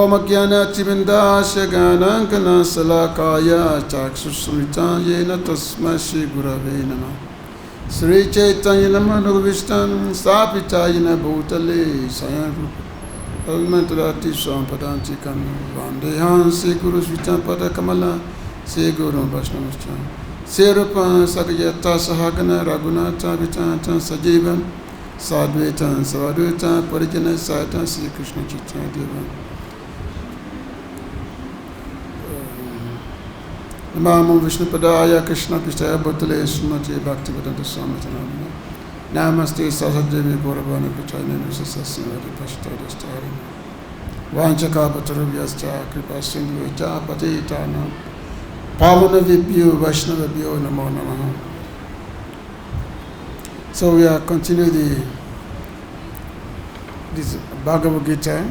Omakyana Chibindasya Ganankana Salakaya Chaksusumita Yena Tasma Shri Gurave Nama Sri Chaitanya Namanuvishtan Stapita Yena Bhutale Sayarupa Almantarati Swampadanti Kami Vandehan Se Guru Svitam Pada Kamala Se Guru Vaishnavascha Serupa Sakayata Sahagana Raghunata Vitanta Sajivan Sadvaitan Savadvaitan Parijana Saitan Sri Krishna Chaitanya Deva Namo Vishnu Padaya Krishna Krishna Bhattale Srimati Bhakti-vedanta Swami Tanavana Namaste Sasadevi Gauravani Vichayana Visasasyanadi Pashtadastari Vanchakapatarubhyascha Kripa Sindhuja Patitana Pavana Vibhyo Vaishnava Vibhyo Namo Namaha. So we are continuing this Bhagavad-Gita,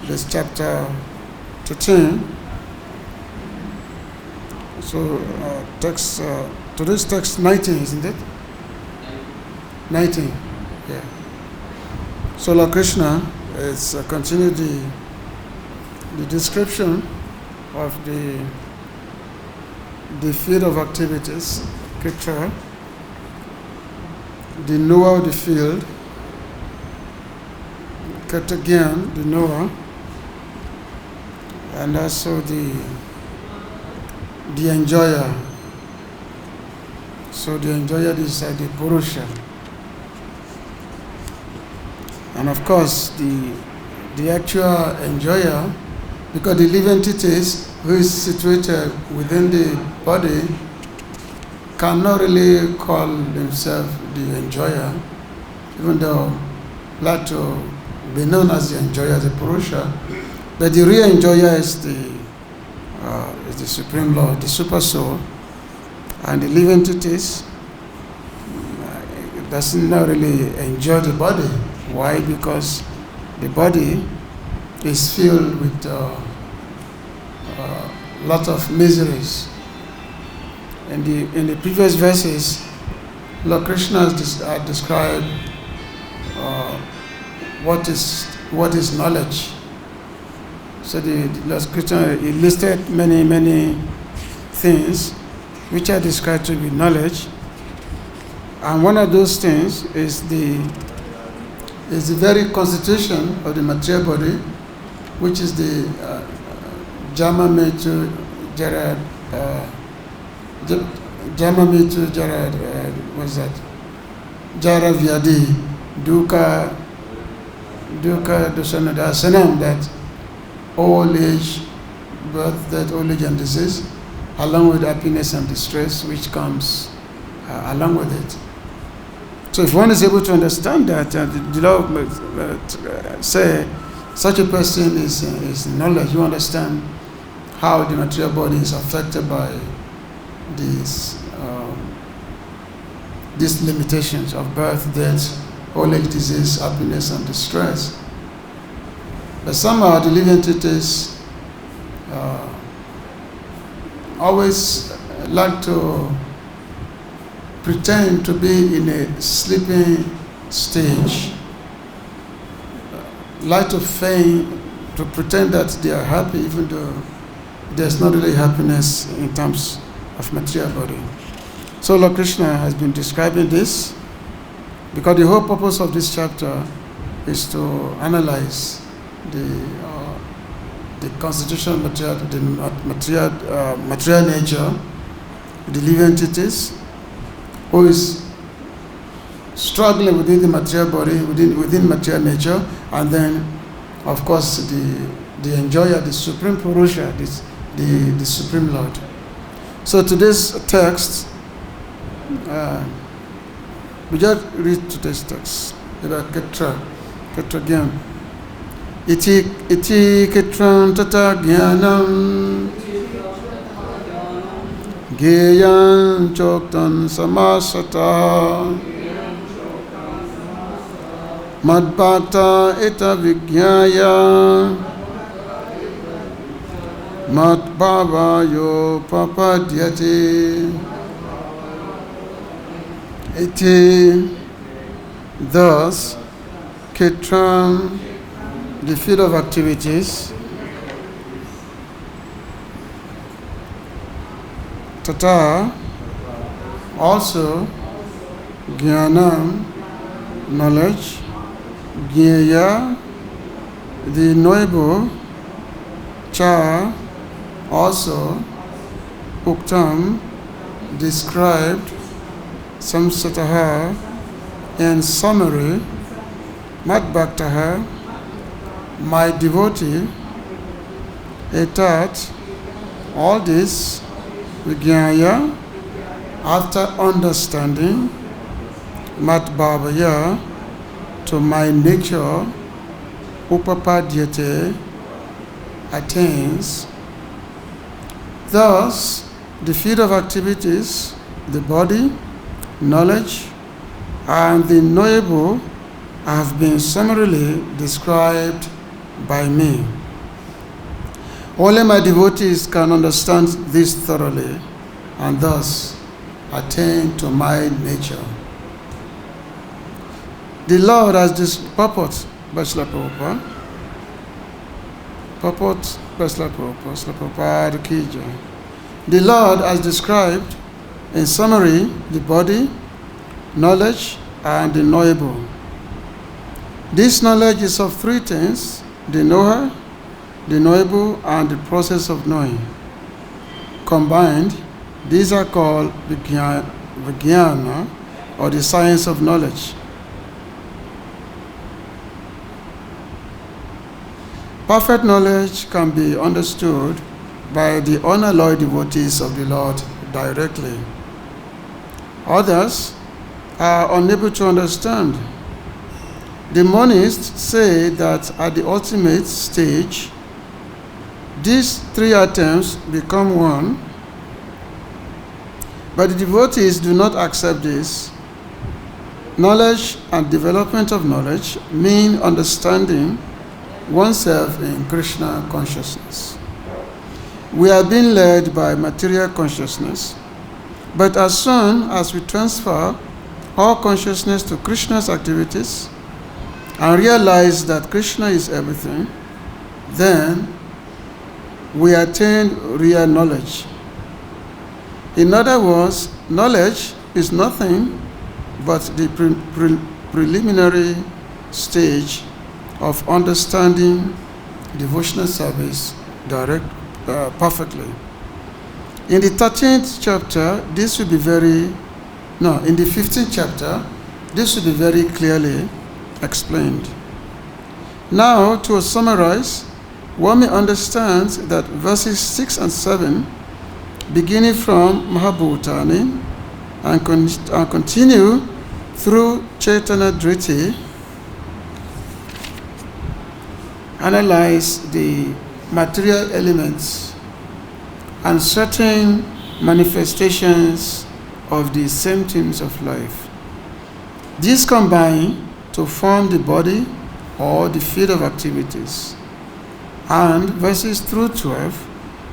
this chapter 13. So today's text 19, isn't it? 19, yeah. So Lord Krishna is continue the description of the field of activities, kṣetraṁ, the knower of the field, kṣetraṁ, the knower, and also the enjoyer. So the enjoyer is the Purusha. And of course the actual enjoyer, because the living entities who is situated within the body cannot really call themselves the enjoyer, even though like to be known as the enjoyer, the Purusha. But the real enjoyer is the Supreme Lord, the Super Soul, and the living entities doesn't not really enjoy the body. Why? Because the body is filled with a lot of miseries. In the previous verses, Lord Krishna has described what is knowledge. So the Lord Krishna listed many things which are described to be knowledge, and one of those things is the very constitution of the material body, which is the Jamamitu Jarad, Jamamitu Jarad, what's that? Jara Vyadi, Dukkha Dosanada Sanam, that old age, birth, death, old age and disease, along with happiness and distress which comes along with it. So if one is able to understand that, the Lord say such a person is knowledge, you understand how the material body is affected by these limitations of birth, death, old age, disease, happiness and distress. But somehow the living entities always like to pretend to be in a sleeping stage, like to feign, to pretend that they are happy even though there's not really happiness in terms of material body. So Lord Krishna has been describing this because the whole purpose of this chapter is to analyze the constitutional material, the material nature, the living entities, who is struggling within the material body, within material nature, and then, of course, the enjoyer, the Supreme Purusha, the Supreme Lord. So today's text, we just read today's text about kṣetraṁ. Iti kṣetraṁ tathā jñānam jñeyaṁ coktaṁ samāsataḥ mad-bhakta etad vijñāya mad-bhāvāyopapadyate. Iti, thus, kṣetraṁ, the field of activities, tathā, also, jñānam, knowledge, jñeyaṁ, the knowable, cha, also, uktam, described, samāsataḥ, in summary, mad-bhaktaḥ, my devotee, etad, all this, vijñāya, after understanding, mat-bhāvāya, to my nature, upapadyate, attains. Thus, the field of activities, the body, knowledge, and the knowable have been summarily described by me. Only my devotees can understand this thoroughly and thus attain to my nature. The Lord has this purport by Srila Prabhupada. Purport by Srila Prabhupada. Srila Prabhupada ki jai. The Lord has described in summary the body, knowledge, and the knowable. This knowledge is of three things: the knower, the knowable, and the process of knowing. Combined, these are called vijñāya, or the science of knowledge. Perfect knowledge can be understood by the unalloyed devotees of the Lord directly. Others are unable to understand. The monists say that at the ultimate stage, these three items become one, but the devotees do not accept this. Knowledge and development of knowledge mean understanding oneself in Krishna consciousness. We are being led by material consciousness, but as soon as we transfer all consciousness to Krishna's activities and realize that Krishna is everything, then we attain real knowledge. In other words, knowledge is nothing but the preliminary stage of understanding devotional service perfectly. In the 13th chapter, in the 15th chapter, this will be very clearly explained. Now, to summarize, one may understand that verses 6 and 7, beginning from Mahabhutani and continue through Chaitanya Dhriti, analyze the material elements and certain manifestations of the symptoms of life. These combine to form the body or the field of activities. And verses through 12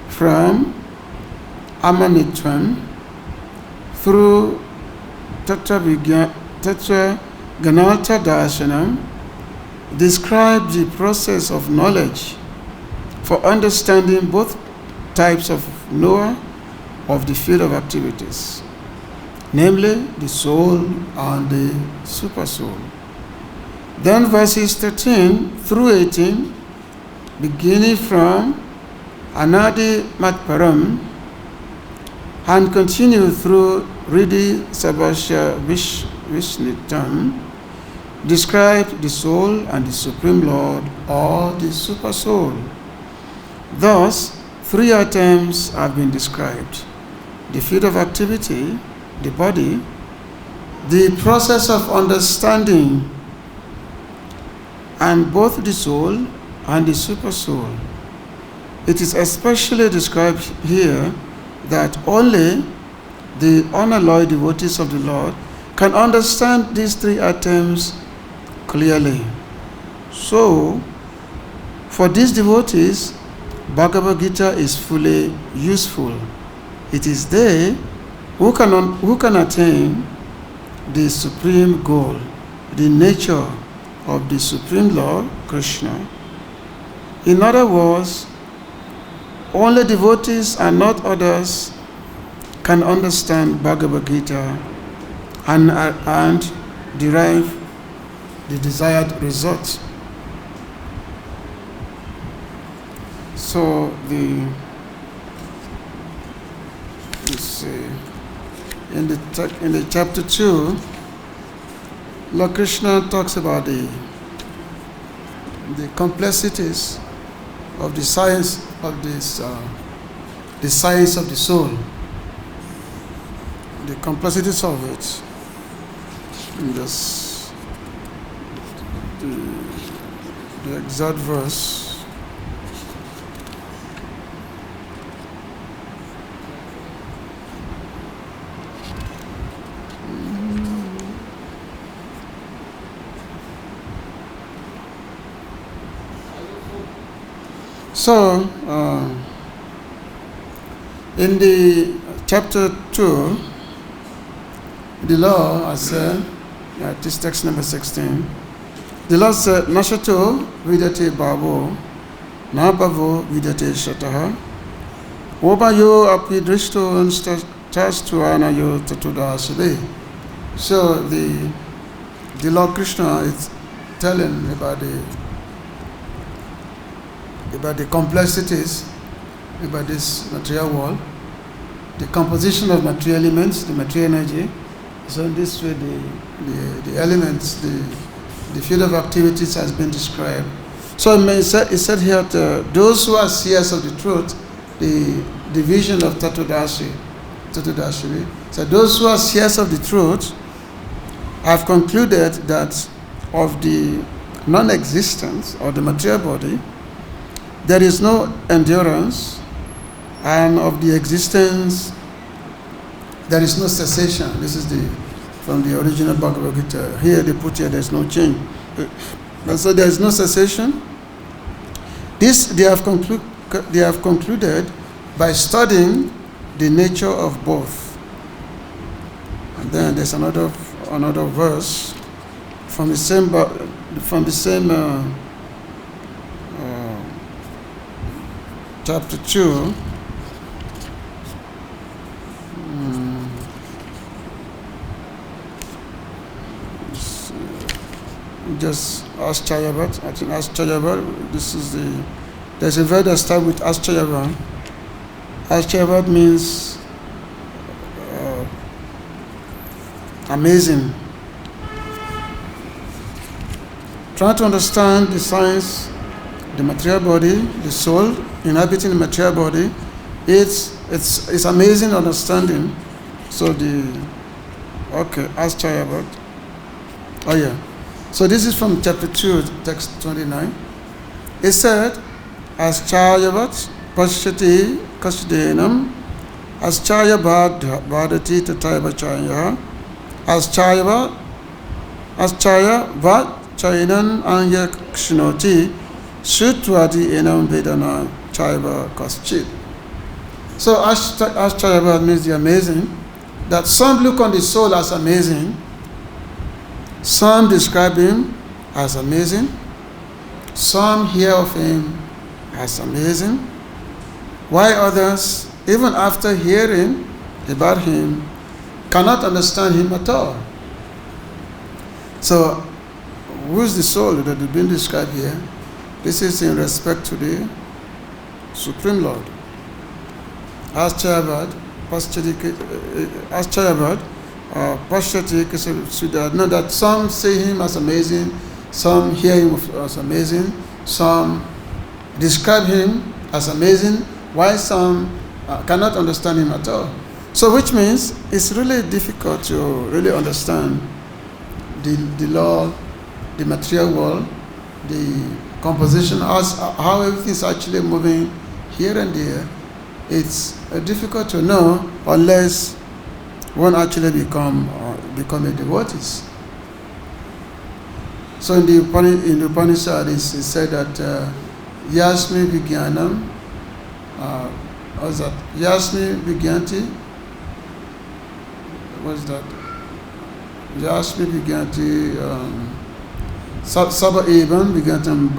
from Amanitvam through Tathā Ganalta Darshanam describe the process of knowledge for understanding both types of knower of the field of activities, namely the soul and the super soul. Then verses 13 through 18, beginning from Anadi Matparam and continue through Riddhi Sabhasya Vishnitam, describe the soul and the Supreme Lord or the super soul. Thus, three items have been described: the field of activity, the body, the process of understanding, and both the soul and the super soul. It is especially described here that only the unalloyed devotees of the Lord can understand these three items clearly. So, for these devotees, Bhagavad-Gita is fully useful. It is they who can attain the supreme goal, the nature of the Supreme Lord, Krishna. In other words, only devotees and not others can understand Bhagavad-Gita and derive the desired result. So let's see, in the chapter 2, Lord Krishna talks about the complexities of the science of this, the science of the soul, the complexities of it. And just the exact verse. So, in the chapter 2, the law, I said, this text number 16, the law said, Nashato vidate bhavo, na bhavo vidate shataha, obayo api drishto tastuanayo tatudasube. So, the Lord Krishna is telling about the complexities about this material world, the composition of material elements, the material energy. So in this way, the elements, the field of activities has been described. So it said here that those who are seers of the truth, the division of tathā. So those who are seers of the truth have concluded that of the non-existence of the material body, there is no endurance, and of the existence, there is no cessation. This is from the original Bhagavad-Gita. Here they put here, there is no change. And so there is no cessation. This they have concluded by studying the nature of both. And then there's another verse from the same chapter 2. Just Ascharyavat. I think Ascharyavat. There's a word that starts with Ascharyavat. Ascharyavat means amazing. Try to understand the science, the material body, the soul inhabiting the material body. It's amazing understanding. So Ascharyavat. Oh yeah. So this is from chapter 2, text 29. It said, Ascharyavat pashyati kṣetraṁ, Ascharyavat bhadati tathā Ascharyavat chainan anya kshinoti shutvati enam vedana chaiva kaschit. So Ascharyavat means the amazing, that some look on the soul as amazing, some describe him as amazing, some hear of him as amazing, while others, even after hearing about him, cannot understand him at all. So, who is the soul that is being described here? This is in respect to the Supreme Lord. Ascharyavat, know that some say him as amazing, some hear him as amazing, some describe him as amazing, while some cannot understand him at all. So which means it's really difficult to really understand the law, the material world, the composition, how everything is actually moving here and there. It's difficult to know unless one actually become a devotee. So in the Upanishad, it's said that Yasmi vijñānam, what's that? Yasmi vijñāti, what's that? Yasmi vijñāti, Saba Evan vijñātam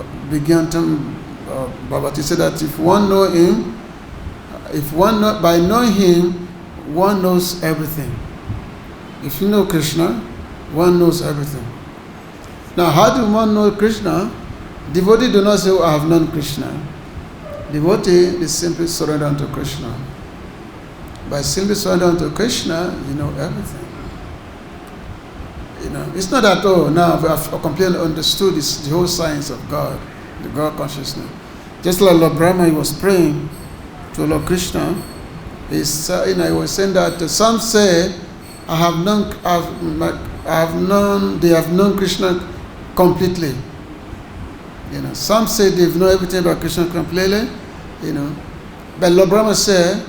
bhavati. Said that if one know him, by knowing him, one knows everything. If you know Krishna, one knows everything. Now, how do one know Krishna? Devotee do not say, oh, I have known Krishna. Devotee is simply surrender unto Krishna. By simply surrender unto Krishna, you know everything. It's not that, oh, now I've completely understood the whole science of God, the God consciousness. Just like Lord Brahma, he was praying to Lord Krishna. He was saying that some say, they have known Krishna completely. Some say they've known everything about Krishna completely. But Lord Brahma said,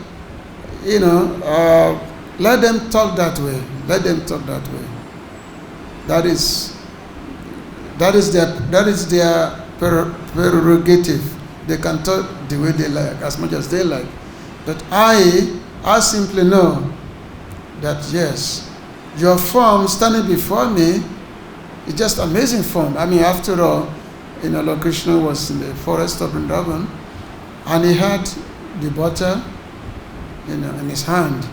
let them talk that way. Let them talk that way. That is their prerogative. They can talk the way they like, as much as they like. But I simply know that yes, your form standing before me is just amazing form. I mean, after all, Lord Krishna was in the forest of Vrindavan, and he had the butter, in his hand.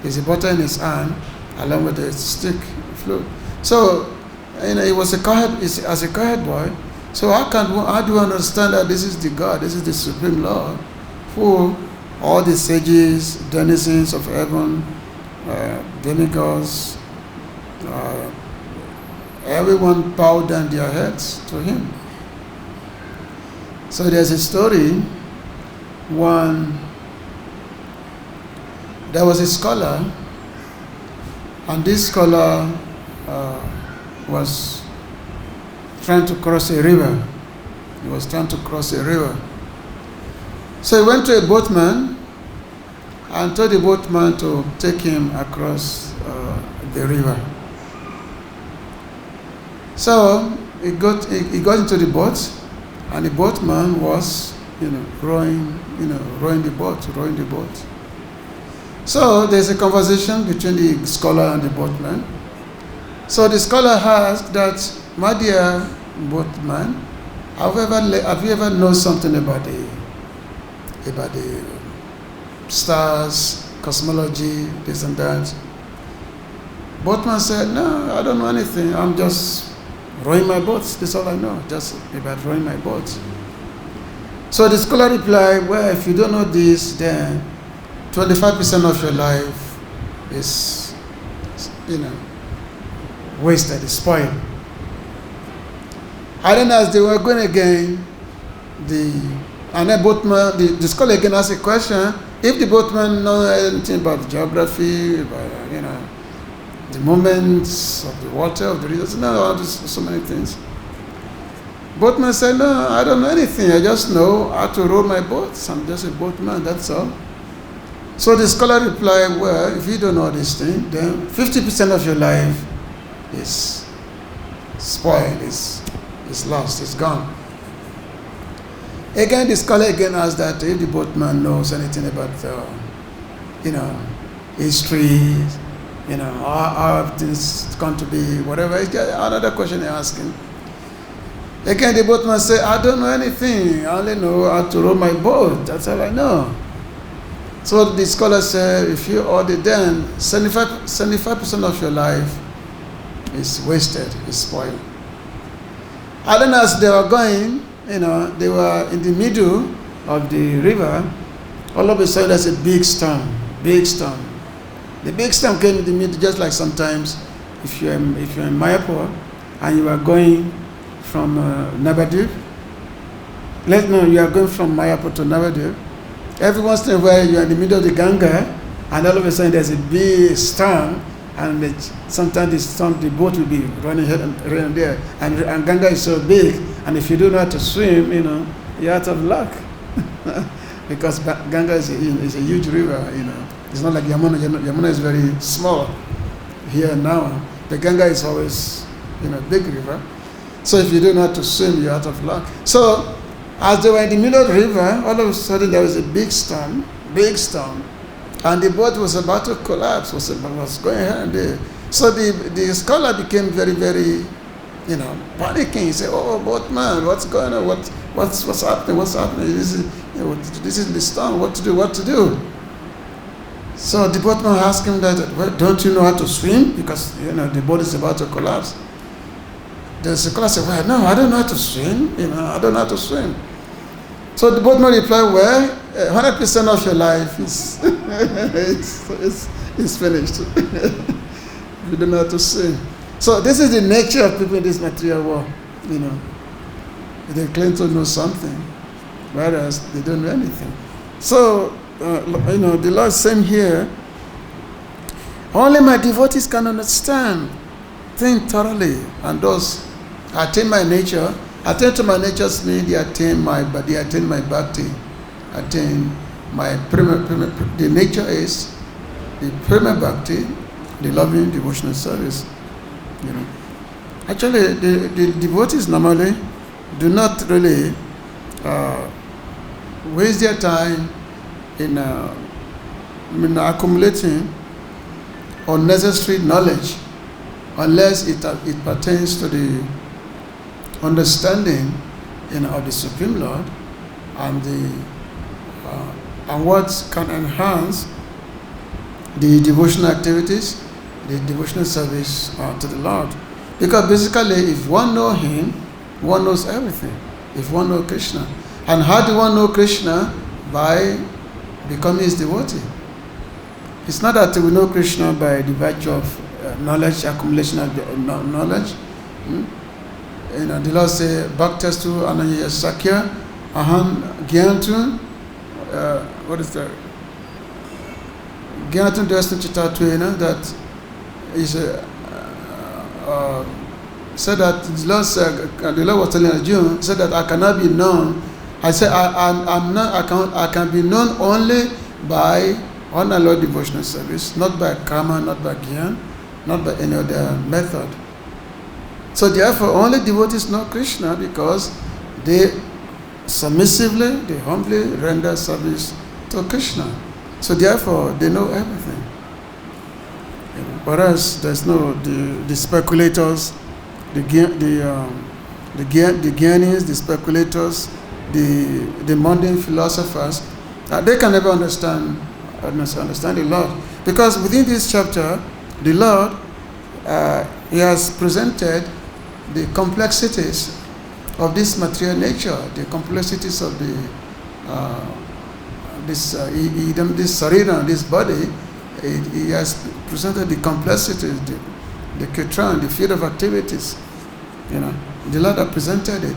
There's a butter in his hand, along with a stick, flute. So, he was as a cowherd boy. So how do you understand that this is the God, this is the Supreme Lord, who all the sages, denizens of heaven, demigods, everyone bowed down their heads to him. So there's a story. There was a scholar, and this scholar was trying to cross a river. He was trying to cross a river. So he went to a boatman and told the boatman to take him across the river. So he got into the boat, and the boatman was, rowing the boat. So there's a conversation between the scholar and the boatman. So the scholar asked that, my dear boatman, have you ever known something about the stars, cosmology, this and that? Boatman said, no, I don't know anything. I'm just rowing my boat. That's all I know, just about rowing my boat. So the scholar replied, well, if you don't know this, then 25% of your life is, wasted, is spoiled. And then as they were going again, the boatman, the scholar again asked a question. If the boatman knows anything about geography, about, the movements of the water, of the rivers, so many things. Boatman said, no, I don't know anything. I just know how to row my boats. I'm just a boatman, that's all. So the scholar replied, well, if you don't know this thing, then 50% of your life is spoiled, is lost, is gone. Again, the scholar asked that if the boatman knows anything about, history, how things come to be, whatever. Another question he asked him. Again, the boatman said, I don't know anything. I only know how to row my boat. That's all I know. So the scholar said, if you order, then 75% of your life is wasted, is spoiled. And then as they were going, they were in the middle of the river. All of a sudden, there's a big storm. The big storm came in the middle, just like sometimes if you're in Mayapur and you are going from Navadip. You are going from Mayapur to Navadip. Every once in a while, you are in the middle of the Ganga, and all of a sudden there's a big storm, and sometimes the boat will be running here and there, and Ganga is so big, and if you don't know how to swim, you're out of luck. Because Ganga is a huge river, It's not like Yamuna. Yamuna is very small here now. The Ganga is always, big river. So if you don't know how to swim, you're out of luck. So as they were in the middle of the river, all of a sudden there was a big storm, and the boat was about to collapse, was going here and there. So the scholar became very, very, panicking. He said, "Oh, boatman, what's going on? What's happening? What's happening? This is the storm. What to do? So the boatman asked him that, well, don't you know how to swim? Because, the boat is about to collapse. The scholar said, well, no, I don't know how to swim. I don't know how to swim. So the boatman replied, well, 100% of your life is is finished. You don't know how to swim. So this is the nature of people in this material world. They claim to know something, whereas they don't know anything. So, the Lord is saying here, only my devotees can understand, think thoroughly, and those attain my nature. Attain to my nature means they attain my bhakti, attain my the nature is the prima bhakti, the loving devotional service. Actually, the devotees normally do not really waste their time in accumulating unnecessary knowledge unless it pertains to the understanding of the Supreme Lord and what can enhance the devotional activities, the devotional service to the Lord. Because basically, if one knows Him, one knows everything. If one knows Krishna. And how do one know Krishna? By becoming His devotee. It's not that we know Krishna by the virtue of knowledge, accumulation of knowledge. The Lord says, Bhaktastu ananya sakya aham jñānam. What is that? Jñānam dasna chitattvena, that is said that the Lord was telling Arjuna, said that I cannot be known. I said I can be known only by unalloyed devotional service, not by karma, not by jnana, not by any other method. So therefore, only devotees know Krishna because they submissively, they humbly render service to Krishna. So therefore, they know everything. Whereas there's no the speculators, the Gyanis, the speculators, the mundane philosophers, they can never understand the Lord. Because within this chapter, the Lord, He has presented the complexities of this material nature, the complexities of this sarira, this body. He has presented the complexities, the kṣetraṁ, the field of activities. The Lord has presented it,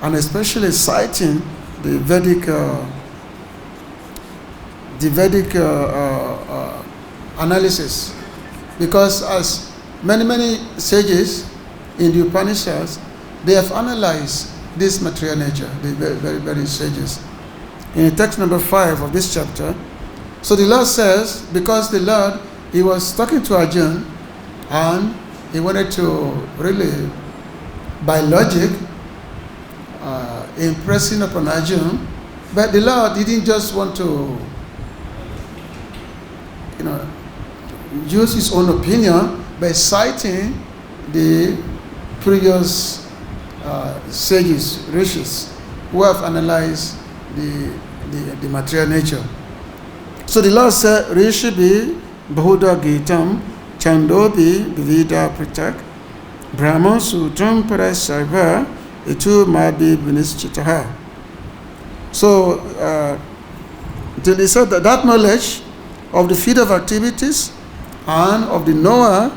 and especially citing the Vedic analysis, because as many sages in the Upanishads, they have analyzed this material nature, the very sages. In text number 5 of this chapter, so the Lord says, because the Lord, He was talking to Arjuna, and He wanted to really, by logic, impressing upon Arjuna, but the Lord didn't just want to, use His own opinion by citing the previous sages, rishis, who have analyzed the material nature. So the Lord said, Rishibi Bahuda Gitam Chandobi Bivida Pratak Brahma Sutram Parasarva Itu Madhi Vinischitaha. So he said that knowledge of the field of activities and of the knower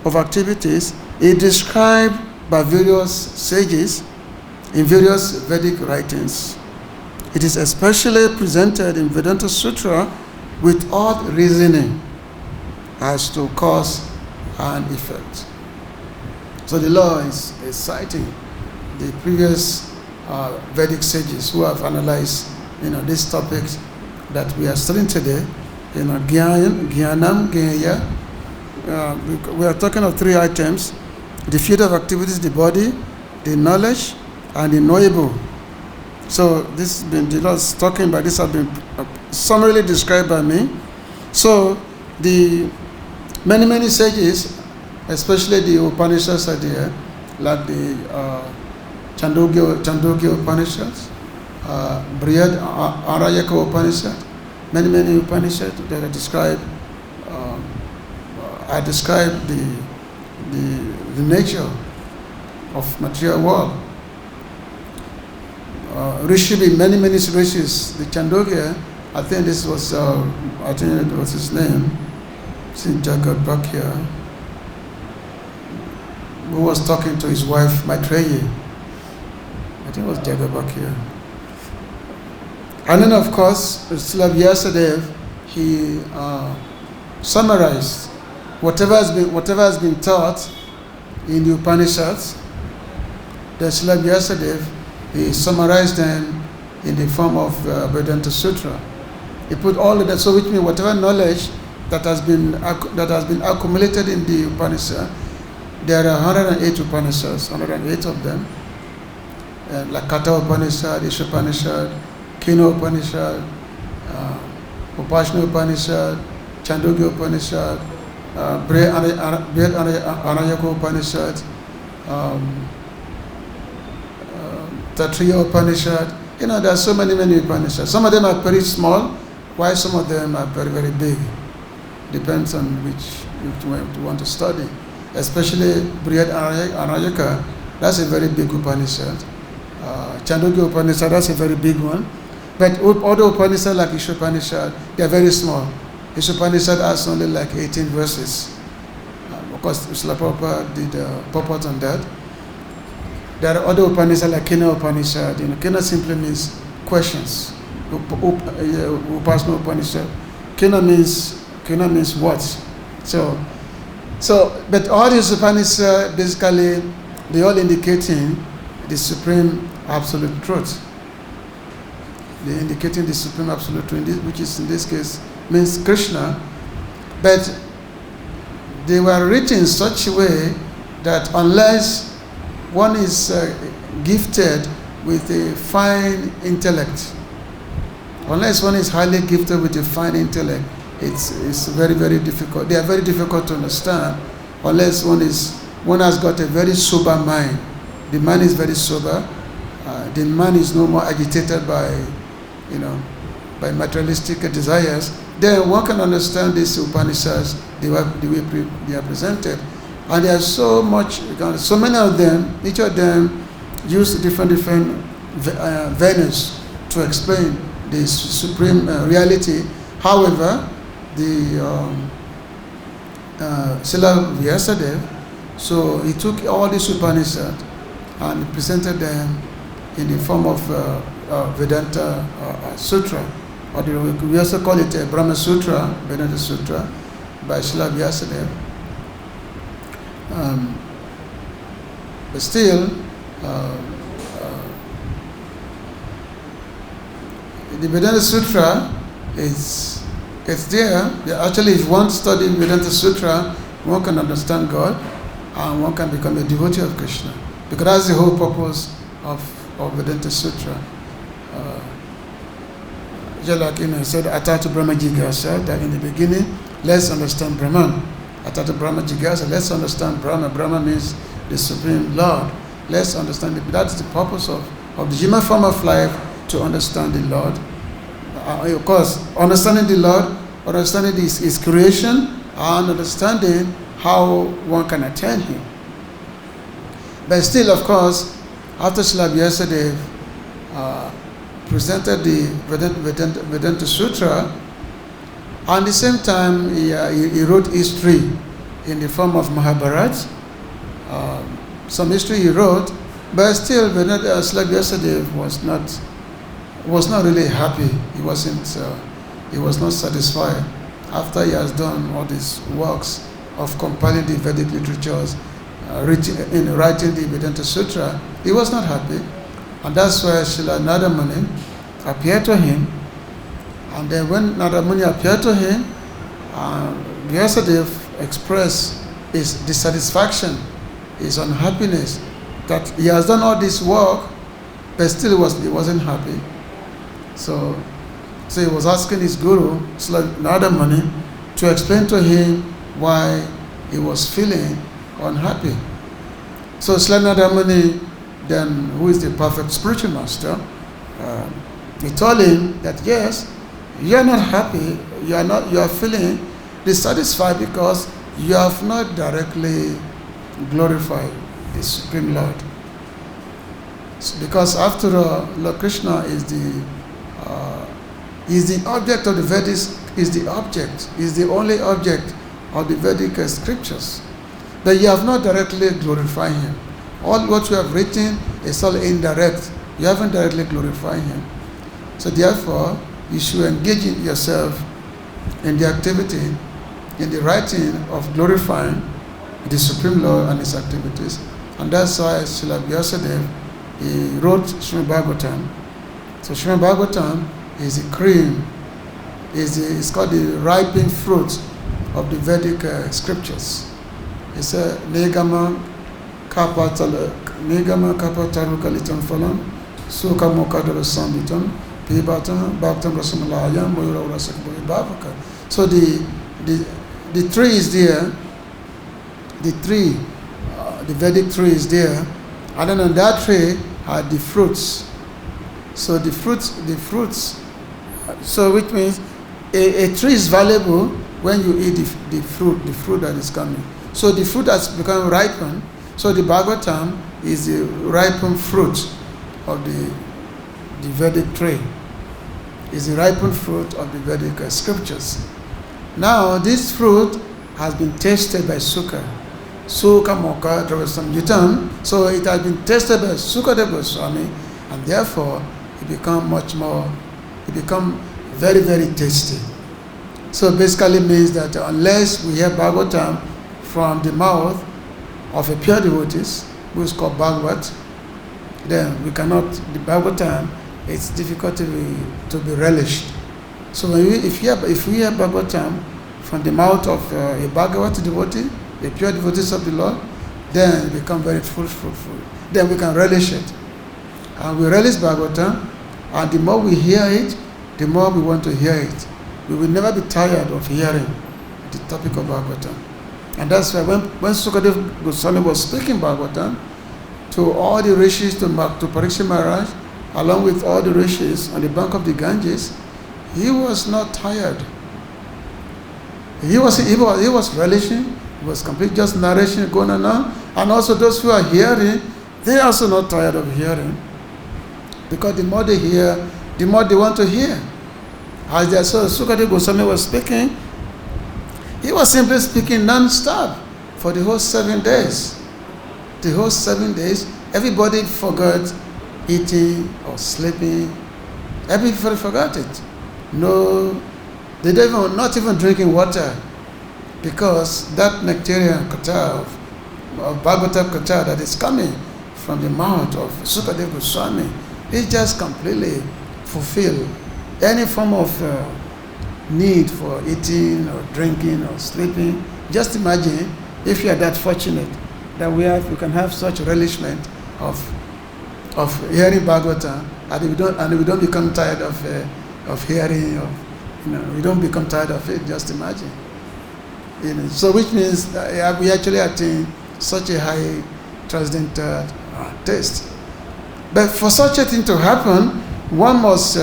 of activities is described by various sages in various Vedic writings. It is especially presented in Vedanta Sutra with odd reasoning as to cause and effect. So the Lord is citing the previous Vedic sages who have analyzed these topics that we are studying today. Jñānam, jñeyaṁ. We are talking of 3 items: the field of activities, the body, the knowledge, and the knowable. So this has been, the Lord's talking about this, have been summarily described by me. So the many sages, especially the Upanishads are there, like the Chandogya Upanishads, Brihad Arayaka Upanishad, many Upanishads that I describe the nature of material world. Rishi, many rishis, the Chandogya, I think it was his name, Jagabhakya, who was talking to his wife Maitreyi. I think it was Jagabhakya. And then of course, Srila Vyasadeva, he summarized whatever has been taught in the Upanishads. Then Srila Vyasadeva, he summarized them in the form of Vedanta Sutra. He put all of that, so which means whatever knowledge that has been accumulated in the Upanishad, there are 108 Upanishads, 108 of them, like Katha Upanishad, Ishwara Upanishad, Kino Upanishad, Upashna Upanishad, Chandogya Upanishad, Anayaka Upanishad, Tathā Upanishad. There are so many Upanishads. Some of them are very small, while some of them are very big. Depends on which you want to study. Especially Brihad Anayaka, that's a very big Upanishad. Chandogya Upanishad, that's a very big one. But other Upanishads like Ishwara Upanishad, they are very small. Ishwara Upanishad has only like 18 verses. Of course, Srila Prabhupada did purport on that. There are other Upanishads like Kina Upanishad. Kina simply means questions. Upasana Upanishad. Kina means what? So, but all these Upanishads basically they all indicating the supreme absolute truth. They're indicating the supreme absolute truth, which is in this case means Krishna. But they were written in such a way that unless one is gifted with a fine intellect, unless one is highly gifted with a fine intellect, it's very difficult. They are very difficult to understand unless one has got a very sober mind. The mind is very sober. The mind is no more agitated by materialistic desires. Then one can understand these Upanishads the way they are presented. And there are so many of them. Each of them use different venues to explain the supreme reality. However, the Srila Vyasadeva, so he took all these Upanishads and presented them in the form of Vedanta Sutra, or we also call it Brahma Sutra, Vedanta Sutra, by Srila Vyasadeva. But still, the Vedanta Sutra it's there. Actually, if one studies Vedanta Sutra, one can understand God and one can become a devotee of Krishna. Because that's the whole purpose of Vedanta Sutra. Just like said, Atatu Brahma Jigasa, that in the beginning, let's understand Brahman. Atatu Brahma Jigasa, let's understand Brahma. Brahma means the Supreme Lord. Let's understand it. That's the purpose of the human form of life, to understand the Lord. Of course, understanding the Lord, understanding His creation, and understanding how one can attain Him. But still, of course, after Srila Vyasadeva presented the Vedanta Sutra, and at the same time he wrote history in the form of Mahabharata. Some history he wrote, but still Srila Vyasadeva was not really happy. He was not satisfied. After he has done all these works of compiling the Vedic literatures, writing the Vedanta Sutra, he was not happy. And that's why Srila Narada Muni appeared to him. And then when Narada Muni appeared to him, Vyasadeva expressed his dissatisfaction, his unhappiness, that he has done all this work, but still he wasn't happy. So he was asking his guru, Srila Narada Muni, to explain to him why he was feeling unhappy. So Srila Narada Muni, then, who is the perfect spiritual master, he told him that yes, You are not happy, you are feeling dissatisfied because you have not directly glorified the Supreme Lord. Because after all, Lord Krishna is the object of the Vedic, is the only object of the Vedic scriptures. But you have not directly glorified him. All what you have written is all indirect. You haven't directly glorified him. So therefore, you should engage yourself in the activity, in the writing of glorifying the Supreme Lord and his activities. And that's why Srila Vyasadeva, he wrote Srimad Bhagavatam. So Srimad Bhagavatam is the cream, it's called the ripened fruit of the Vedic scriptures. It's a negama kapataru kalitam phalam sukha mokadara sambitam pibatam bhaktam rasamalayam mayura urasakabhaya bhavaka. So the tree is there, the Vedic tree is there, and then on that tree are the fruits. So the fruits, so which means a tree is valuable when you eat the fruit that is coming. So the fruit has become ripened. So the Bhagavatam is the ripened fruit of the Vedic tree. Is the ripened fruit of the Vedic scriptures. Now this fruit has been tasted by Sukha. Sukha Moka Dravasam Yutam. So it has been tasted by Sukadeva Goswami, and therefore it become very, very tasty. So basically means that unless we hear Bhagavatam from the mouth of a pure devotees, who is called Bhagavat, then we cannot, the Bhagavatam, it's difficult to be relished. So if we hear Bhagavatam from the mouth of a Bhagavat devotee, the pure devotees of the Lord, then it becomes very fruitful. Then we can relish it. And we relish Bhagavatam, and the more we hear it, the more we want to hear it. We will never be tired of hearing the topic of Bhagavatam. And that's why when Sukadeva Goswami was speaking Bhagavatam to all the rishis, to Parikshit Maharaj, along with all the rishis on the bank of the Ganges, he was not tired. He was relishing. He was complete just narration going on. And also those who are hearing, they are also not tired of hearing. Because the more they hear, the more they want to hear. As they saw Sukadeva Goswami was speaking, he was simply speaking non-stop for the whole 7 days. The whole 7 days, everybody forgot eating or sleeping. Everybody forgot it. No, they don't not even drinking water, because that nectarian kṣetraṁ of Bhagavata kṣetraṁ that is coming from the mouth of Sukadeva Goswami, it just completely fulfill any form of need for eating or drinking or sleeping. Just imagine if you are that fortunate that we can have such relishment of hearing Bhagavata, and we don't become tired of hearing, we don't become tired of it. Just imagine. So which means we actually attain such a high transcendental taste. But for such a thing to happen, one must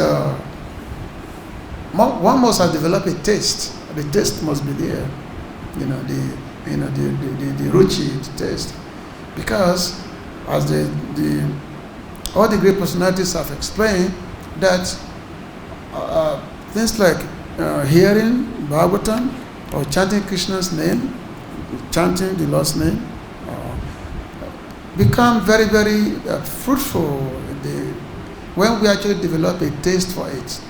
have developed a taste. The taste must be there, the ruchi, the taste, because as all the great personalities have explained that things like hearing Bhagavatam or chanting Krishna's name, chanting the Lord's name, become very, very fruitful when we actually develop a taste for it.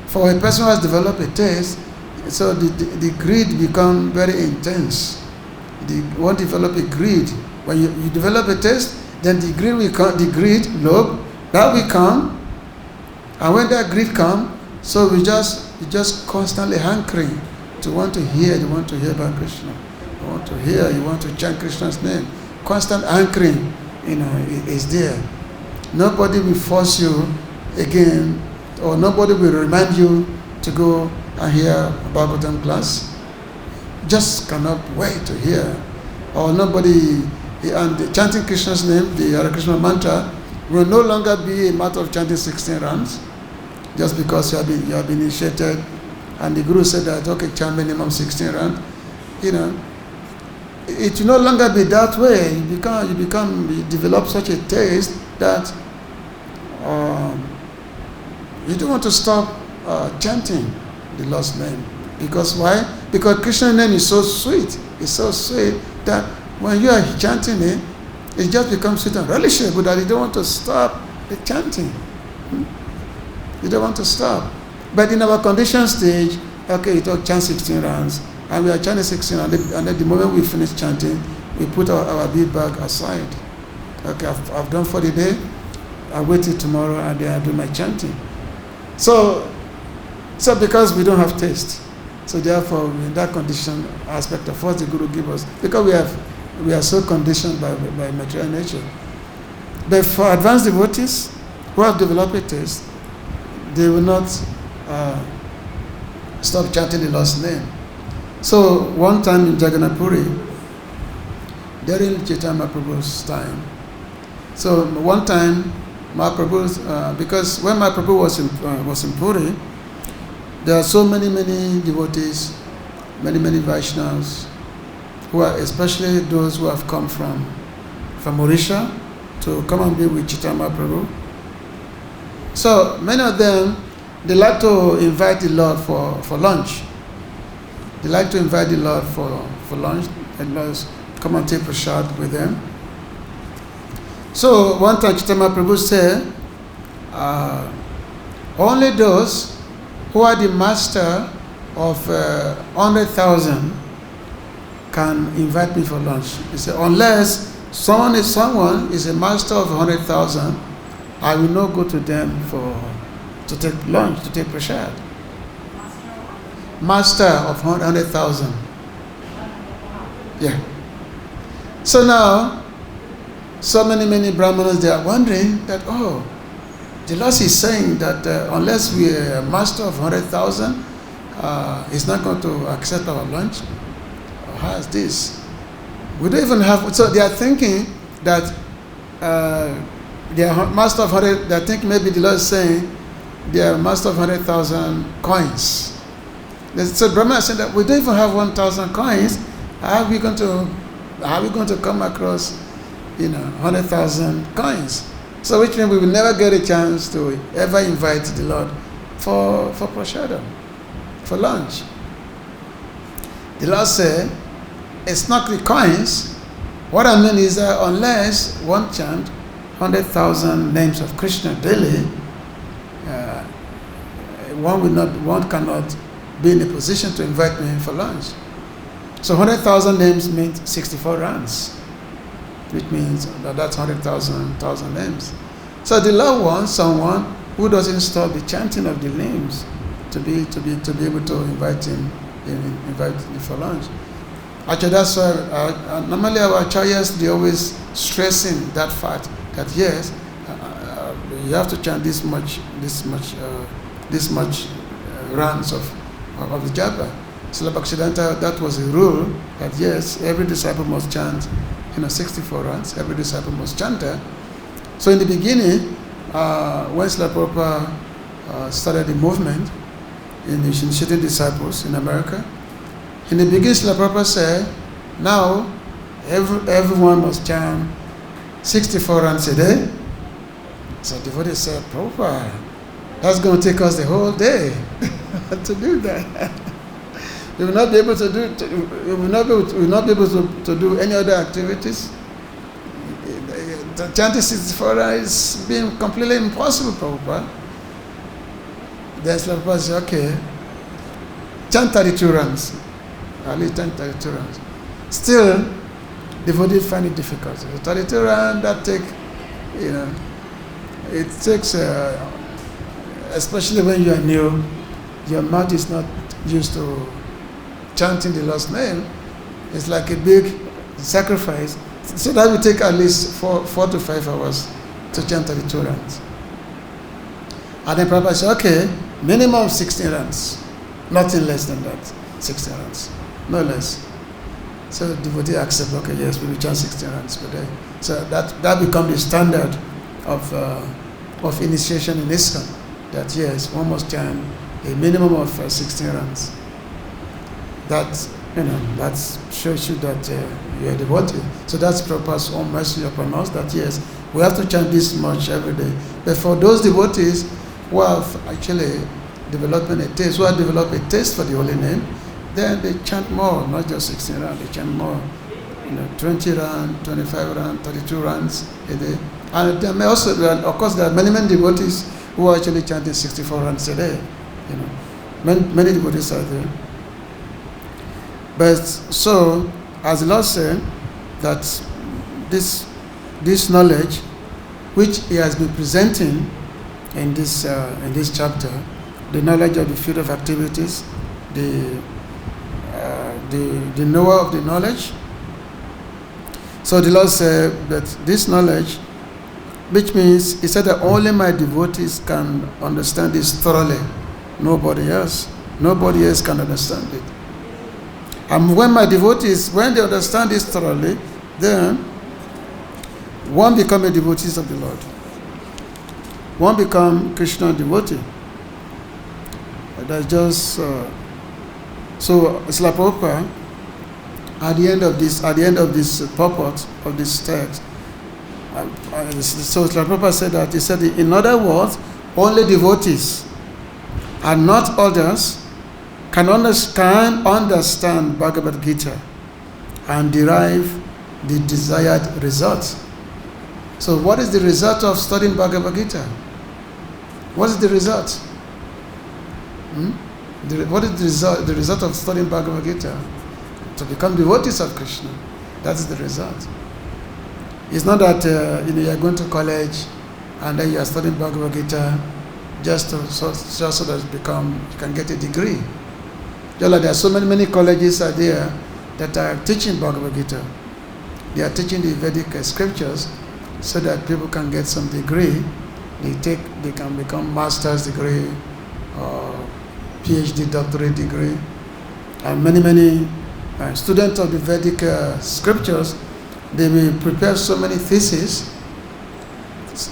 For a person who has developed a taste, so the greed become very intense. Won't develop a greed. When you develop a taste, then the greed will come, love, that will come. And when that greed comes, so you just constantly hankering to want to hear, you want to hear about Krishna. You want to hear, you want to chant Krishna's name. Constant anchoring, is there. Nobody will force you again, or nobody will remind you to go and hear Bhagavatam class. Just cannot wait to hear. Or nobody, and chanting Krishna's name, the Hare Krishna mantra, will no longer be a matter of chanting 16 rounds. just because you have been initiated, and the Guru said that, okay, chant minimum 16 rounds, it will no longer be that way. You develop such a taste that you don't want to stop chanting the Lord's name. Because why? Because Krishna's name is so sweet. It's so sweet that when you are chanting it, it just becomes sweet and relishable that you don't want to stop the chanting. You don't want to stop. But in our conditioned stage, okay, you talk chant 16 rounds, and we are chanting 16, and then the moment we finish chanting, we put our bead bag aside. Okay, I've done for the day, I wait till tomorrow, and then I do my chanting. So because we don't have taste, so therefore in that condition aspect of what the Guru give us, because we are so conditioned by material nature. But for advanced devotees who have developed a taste, they will not stop chanting the Lord's name. So one time in Jagannath Puri, during Chaitanya Mahaprabhu's time, so one time Mahaprabhu's, because when Mahaprabhu was in Puri, there are so many devotees, many Vaishnavas, who are especially those who have come from Odisha to come and be with Chaitanya Mahaprabhu. So many of them, they like to invite the Lord for lunch. They like to invite the Lord for lunch, and Lord come and take prasad with them. So one time Chaitanya Mahaprabhu said, only those who are the master of 100,000 can invite me for lunch. He said, unless someone is a master of 100,000, I will not go to them to take lunch, to take prasad. Master of 100,000. Yeah. So now, so many Brahmanas, they are wondering that, the Lord is saying that unless we are a master of 100,000, he's not going to accept our lunch. How is this? We don't even have, so they are thinking that they are master of 100, they think maybe the Lord is saying they are master of 100,000 coins. So Brahma said that we don't even have 1,000 coins. How are we going to come across 100,000 coins? So which means we will never get a chance to ever invite the Lord for prasadam, for lunch. The Lord said, it's not the coins. What I mean is that unless one chant 100,000 names of Krishna daily, one cannot be in a position to invite me for lunch. So 100,000 names means 64 rands, which means that's 100,000 names. So the Lord wants someone who doesn't stop the chanting of the names to be able to invite him for lunch. Actually, that's why normally our acharyas, they always stressing that fact that yes, you have to chant this much rounds of the japa. So Bhaktivedanta, that was a rule that yes, every disciple must chant 64 rounds. Every disciple must chant that. So in the beginning, when Srila Prabhupada started the movement in initiating disciples in America, in the beginning Srila Prabhupada said, now everyone must chant 64 rounds a day. So the devotee said, Prabhupada, that's going to take us the whole day to do that. We will not be able to do any other activities. The chanting 64 is being completely impossible, Prabhupada. Then Prabhupada said, okay, chant 32 rounds. At least chant 32 rounds. Still, devotees find it difficult. The 32 rounds, that it takes, especially when you are new, your mouth is not used to chanting the Lord's name. It's like a big sacrifice. So that will take at least 4 to 5 hours to chant 32 rounds. And then Prabhupada said, okay, minimum 16 rounds. Nothing less than that. 16 rounds. No less. So the devotee accepts, okay, yes, we will chant 16 rounds per day. So that becomes the standard of initiation in ISKCON. that yes, one must chant a minimum of 16 rounds. That, that shows you that you are a devotee. So that's Prabhupada's own message upon us, that yes, we have to chant this much every day. But for those devotees who have actually developed a taste, who have developed a taste for the holy name, then they chant more, not just 16 rounds, they chant more. 20 rounds, 25 rounds, 32 rounds a day. And there may also, of course, there are many devotees who are actually chanting 64 rounds a day. Many devotees are there. But so, as the Lord said, that this knowledge, which He has been presenting in this chapter, the knowledge of the field of activities, the knower of the knowledge. So the Lord said that this knowledge, which means He said that only my devotees can understand this thoroughly. Nobody else can understand it. And when my devotees, when they understand this thoroughly, then one become a devotee of the Lord. One become Krishna devotee. That's just so. Srila Prabhupada, at the end of this purport of this text, so Srila Prabhupada said that, he said, in other words, only devotees and not others can understand Bhagavad-Gita and derive the desired result. So what is the result of studying Bhagavad-Gita? What is the result? What is the result of studying Bhagavad-Gita? To become devotees of Krishna. That's the result. It's not that you are going to college and then you are studying Bhagavad-Gita just so that you can get a degree. Just like there are so many colleges out there that are teaching Bhagavad-Gita. They are teaching the Vedic scriptures so that people can get some degree. They can become master's degree or PhD doctorate degree. And many students of the Vedic scriptures, they will prepare so many theses.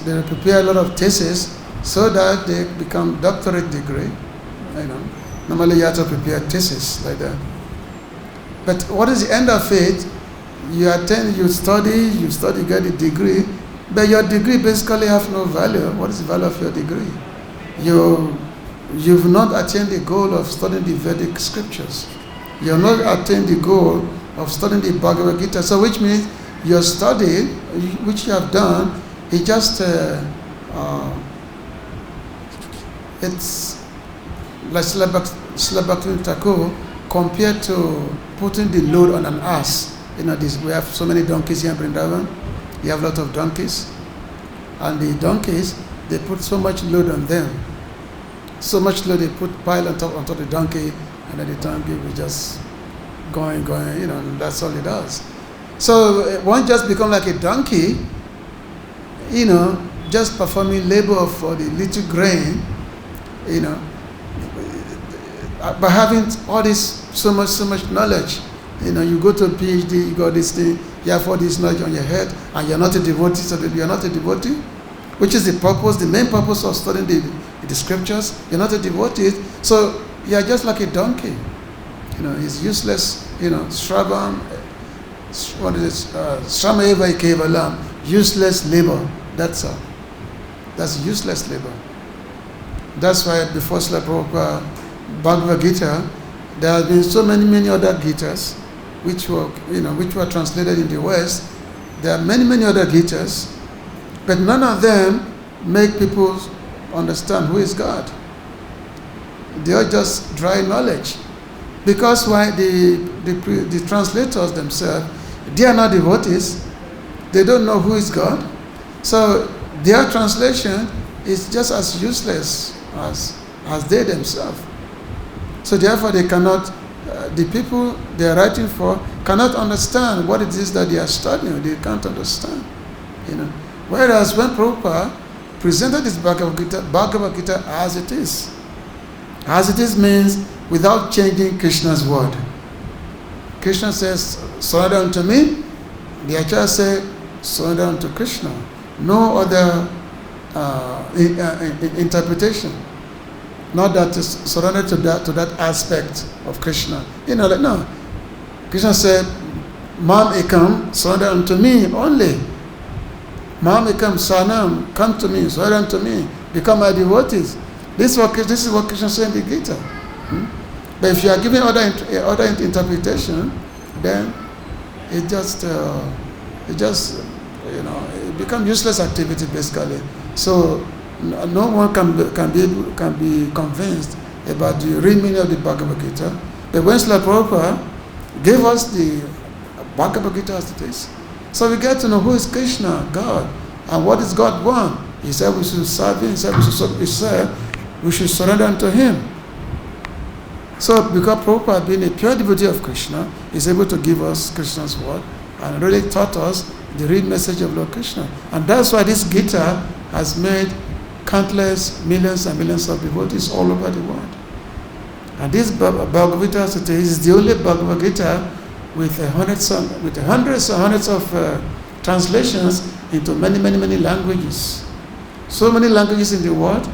They will prepare a lot of theses so that they become doctorate degree. Normally you have to prepare thesis like that. But what is the end of it? You attend, you study, get a degree, but your degree basically have no value. What is the value of your degree? You've not attained the goal of studying the Vedic scriptures. You have not attained the goal of studying the Bhagavad-Gita. So which means your study, which you have done, is just it's like Srila compared to putting the load on an ass. We have so many donkeys here in Vrindavan. You have a lot of donkeys. And the donkeys, they put so much load on them. So much load they pile on top of the donkey, and then the donkey will just going, that's all it does. So one just become like a donkey, just performing labor for the little grain, by having all this so much knowledge. You go to a PhD, you got this thing, you have all this knowledge on your head, and you're not a devotee, so you're not a devotee, which is the main purpose of studying the scriptures. You're not a devotee, so you're just like a donkey. It's useless, Shravam, what is it? Shramayeva kevalam, useless labor. That's all. That's useless labor. That's why before Srila Prabhupada, Bhagavad-Gita, there have been so many other Gitas which were translated in the West. There are many other Gitas, but none of them make people understand who is God. They are just dry knowledge. Because why? The translators themselves, they are not devotees. They don't know who is God. So their translation is just as useless as they themselves. So therefore they cannot, the people they are writing for cannot understand what it is that they are studying. They can't understand. Whereas when Prabhupada presented this Bhagavad-Gita as it is means without changing Krishna's word. Krishna says, surrender unto me. The Acharya says, surrender unto Krishna. No other interpretation. not that is surrendered to that aspect of Krishna. No. Krishna said, Mam ekam, surrender unto me only. Mam ekam sanam, come to me, surrender unto me, become my devotees. This is what Krishna said in the Gita. But if you are giving other interpretation, then it becomes useless activity basically. So no one can be convinced about the real meaning of the Bhagavad-Gita. But when Srila Prabhupada gave us the Bhagavad-Gita as it is, so we get to know who is Krishna, God, and what does God want. He said we should serve Him. He said we should surrender unto Him. So because Prabhupada, being a pure devotee of Krishna, is able to give us Krishna's word and really taught us the real message of Lord Krishna. And that's why this Gita has made countless millions and millions of devotees all over the world. And this Bhagavad-Gita is the only Bhagavad-Gita with hundreds of translations into many languages. So many languages in the world,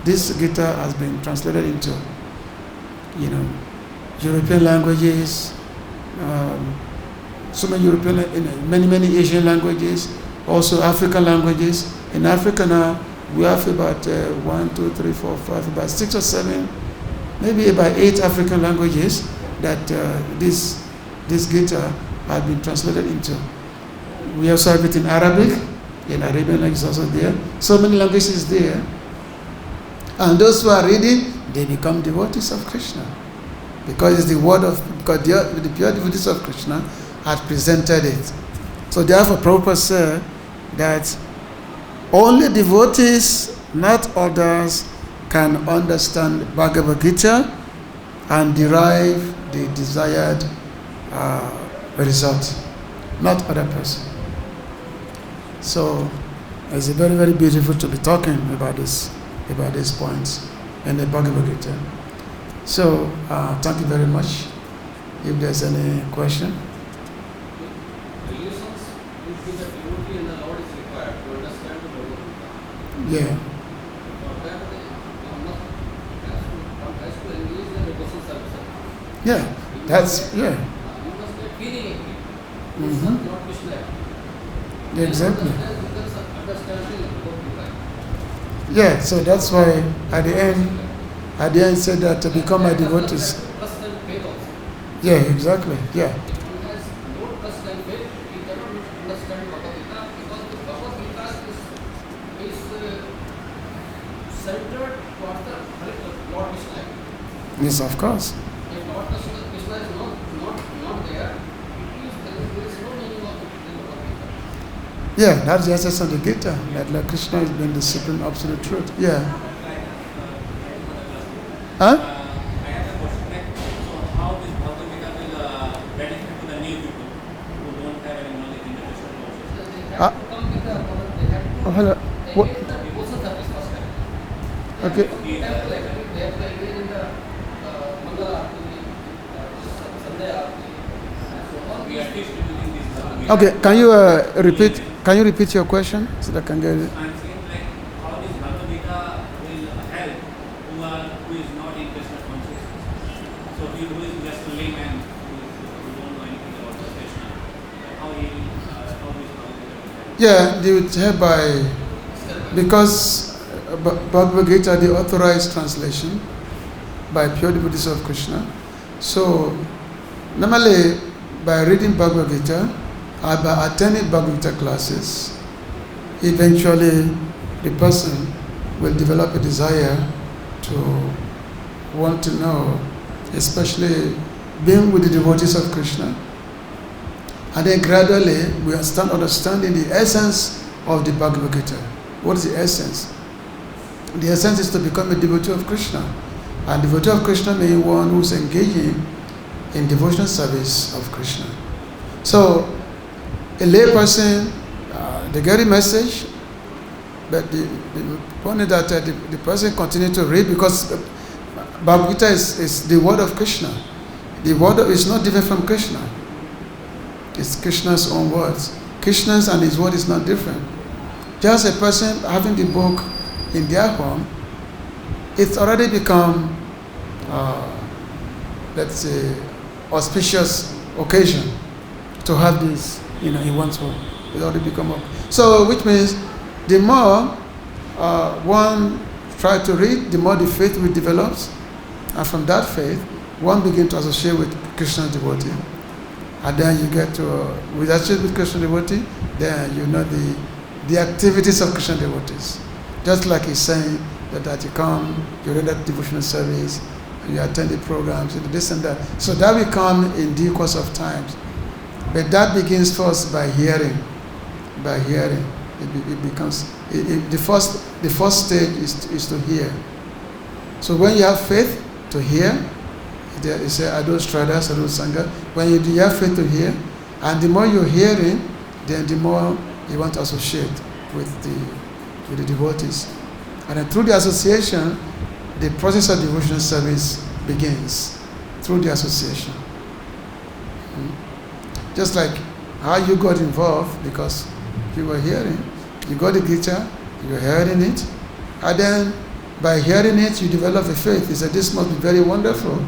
this Gita has been translated into, European languages, so many European, many Asian languages, also African languages. In Africa now, we have about 1, 2, 3, 4, 5, about 6 or 7, maybe about 8 African languages that this Gita has been translated into. We also have it in Arabic, in Arabian language also there. So many languages there. And those who are reading, they become devotees of Krishna. Because it's the word of, because the pure devotees of Krishna had presented it. So therefore Prabhupada said that only devotees, not others, can understand Bhagavad Gita and derive the desired result, not other person. So it's very beautiful to be talking about these points in the Bhagavad Gita. So thank you very much. If there's any question. Yeah. Yeah, that's, yeah. Mm-hmm. Exactly. Yeah, so that's why at the end said that to become my devotees. Yeah, exactly. Yeah. Yes, of course. If Lord Krishna is not there, there is no meaning of Bhagavad-Gita. Yeah, that's the essence of the Gita, that Lord Krishna is being the supreme absolute truth. Yeah. Huh? I have a question. So how this Bhagavad-Gita will benefit to the new people who don't have any knowledge in the Krishna process? They have to come with the Bhagavad, they have to engage in the devotion service first. Okay. They have to engage in the Mangala Aarti, Sandhya Aarti, and so on. We are teaching using this Bhagavad-Gita. Okay, can you repeat your question so that I can get it? I'm saying like how this Bhagavad-Gita will help who is not in Krishna consciousness. So who is just a layman who don't know anything about the Krishna. How this Bhagavad-Gita will help? Yeah, they would help by, because Bhagavad Gita, the authorized translation by pure devotees of Krishna. So normally by reading Bhagavad Gita or by attending Bhagavad Gita classes, eventually the person will develop a desire to want to know, especially being with the devotees of Krishna. And then gradually we start understanding the essence of the Bhagavad Gita. What is the essence? The essence is to become a devotee of Krishna. And devotee of Krishna means one who is engaging in devotional service of Krishna. So a lay person, they get a message, but the point is that the person continue to read, because Bhagavad Gita is the word of Krishna. The word is not different from Krishna. It's Krishna's own words. Krishna's and his word is not different. Just a person having the book in their home, it's already become, let's say, auspicious occasion to have this, in one's home. It's already become so, which means the more one tries to read, the more the faith will develop, and from that faith, one begins to associate with Krishna devotee, and then you get to with associate with Krishna devotee, then you know the activities of Krishna devotees. Just like he's saying that you come, you render devotional service, you attend the programs, this and that. So that will come in due course of times. But that begins first by hearing. By hearing, it becomes the first stage is to hear. So when you have faith to hear, you say Ado Stradas, Ado Sangha. When you have faith to hear, and the more you're hearing, then the more you want to associate with the devotees. And then through the association, the process of devotional service begins through the association. Just like how you got involved because you were hearing. You got the guitar, you were hearing it, and then by hearing it, you develop a faith. You say, this must be very wonderful.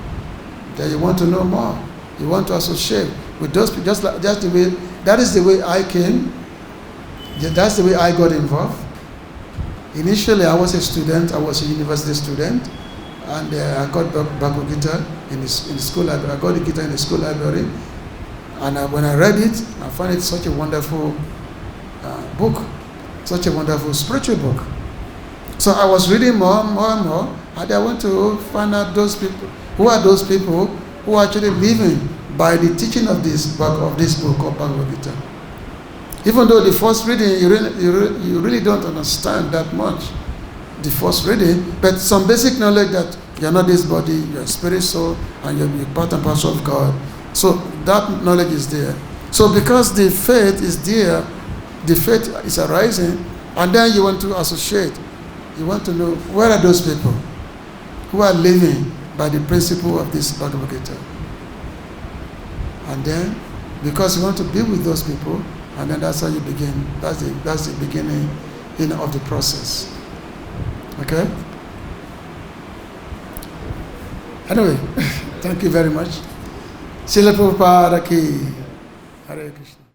Then you want to know more. You want to associate with those people. That is the way I came. That's the way I got involved. Initially, I was a student. I was a university student, and I got Bhagavad-Gita in the school library. I got the Gita in the school library, and when I read it, I found it such a wonderful book, such a wonderful spiritual book. So I was reading more and more, and I want to find out those people. Who are those people who are actually living by the teaching of this book called Bhagavad-Gita? Even though the first reading, you really don't understand that much, the first reading, but some basic knowledge that you're not this body, you're a spirit, soul, and you're part and parcel of God. So that knowledge is there. So because the faith is there, the faith is arising, and then you want to associate. You want to know where are those people who are living by the principle of this Bhagavad-Gita. And then, because you want to be with those people, and then that's how you begin. That's the beginning of the process. Okay? Anyway, thank you very much. Srila Prabhupada ki. Hare Krishna.